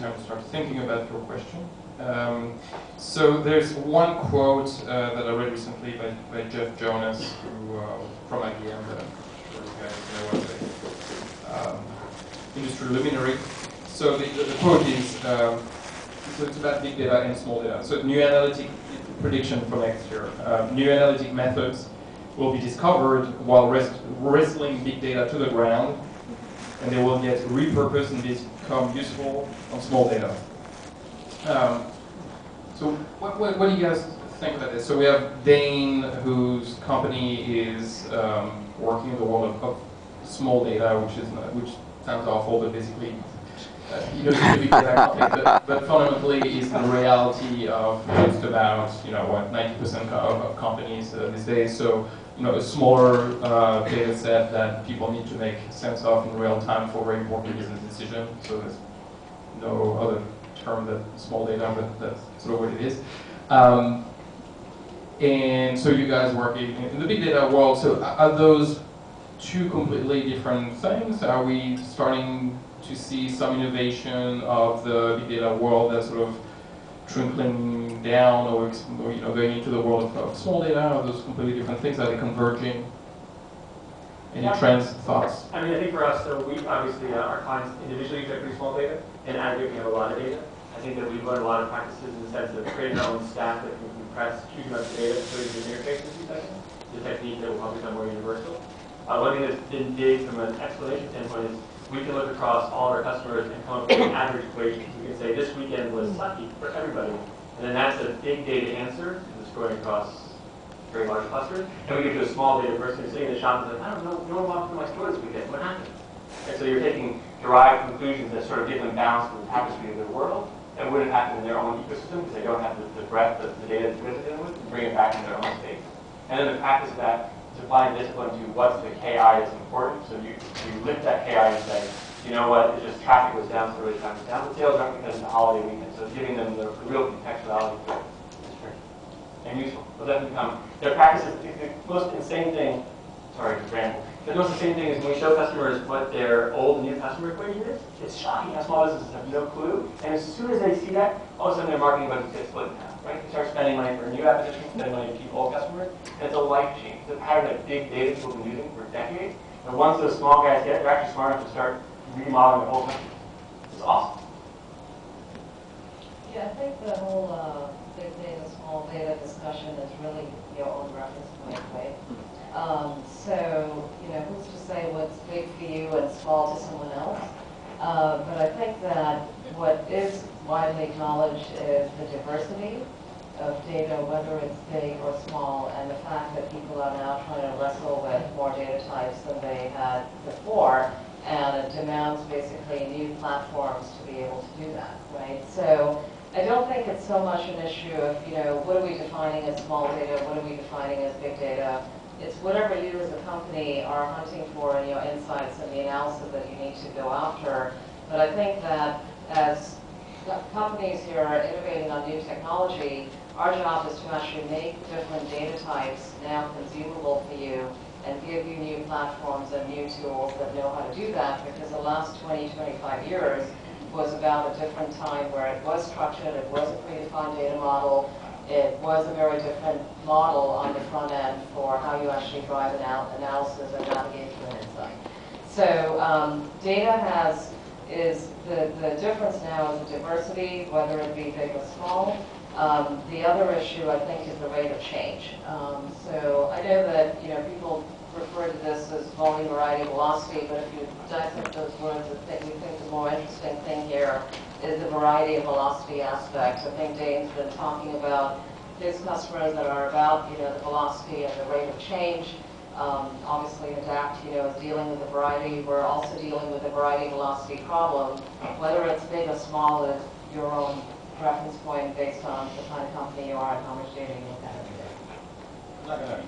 time to start thinking about your question. So there's one quote that I read recently by Jeff Jonas, who from IBM, that I'm sure you guys know as a industry luminary. So the quote is, so it's about big data and small data. So new analytic prediction for next year. New analytic methods will be discovered while wrestling big data to the ground, and they will get repurposed and become useful on small data. So what do you guys think about this? So we have Dane, whose company is working in the world of small data, which sounds awful, but basically, you know, it's a big data company, but fundamentally is the reality of just about, you know, what, 90% of companies these days. So, you know, a smaller data set that people need to make sense of in real time for very important business decisions. So there's no other term than small data, but that's sort of what it is. And so you guys work in the big data world. So are those two completely different things? Are we starting to see some innovation of the big data world that's sort of trickling down, or you know, going into the world of small data? Are those completely different things? Are they converging? Any trends, thoughts? I mean, I think for us, so we obviously, our clients individually get pretty small data, and aggregate we have a lot of data. I think that we've learned a lot of practices in the sense of creating our own stack that can compress huge amounts of data and put it into interfaces in 2 seconds. It's a technique that will probably become more universal. One thing that's been big from an explanation standpoint is we can look across all of our customers and come up with an average equation. We can say this weekend was sucky for everybody, and then that's a big data answer that's going across very large clusters. And we give to a small data person who's sitting in the shop and says, I don't know, no one walked through my store this weekend. What happened? And so you're taking derived conclusions that sort of give them balance to the tapestry of their world that wouldn't happen in their own ecosystem because they don't have the breadth of the data that you're dealing with, and bring it back in their own space. And then the practice of that is applying discipline to what's the KI that's important. So you lift that KI and say, you know what, it's just traffic was down, so really time was down. But sales aren't because it's a holiday weekend. So giving them the real contextuality to it is tricky and useful. But that become their practices. The most insane thing, sorry to ramble, the most insane thing is when we show customers what their old and new customer equation is, it's shocking how small businesses have no clue. And as soon as they see that, all of a sudden their marketing budget gets split in half, right? They start spending money for new acquisitions, spending money to keep old customers, and it's a life change. It's a pattern that big data people have been using for decades. And once those small guys get it, they're actually smart enough to start remodeling the whole country. It's awesome. Yeah, I think the whole big data, small data discussion is really your own reference point, right? So, you know, who's to say what's big for you and small to someone else? But I think that what is widely acknowledged is the diversity of data, whether it's big or small, and the fact that people are now trying to wrestle with more data types than they had before, and it demands basically new platforms to be able to do that, right? So I don't think it's so much an issue of, you know, what are we defining as small data, what are we defining as big data? It's whatever you as a company are hunting for in your insights and the analysis that you need to go after. But I think that as companies who are innovating on new technology, our job is to actually make different data types now consumable for you and give you new platforms and new tools that know how to do that, because the last 20, 25 years was about a different time where it was structured, it was a predefined data model, it was a very different model on the front end for how you actually drive an analysis and navigate through an insight. So data is the difference now is the diversity, whether it be big or small. The other issue, I think, is the rate of change. So I know that, you know, people refer to this as volume, variety, velocity, but if you dissect those words, we think the more interesting thing here is the variety and velocity aspect. I think Dane's been talking about his customers that are about, you know, the velocity and the rate of change. Obviously, Adapt, you know, is dealing with the variety. We're also dealing with the variety velocity problem. Whether it's big or small is your own reference point based on the kind of company you are and how much data you look at every day. I'm not going to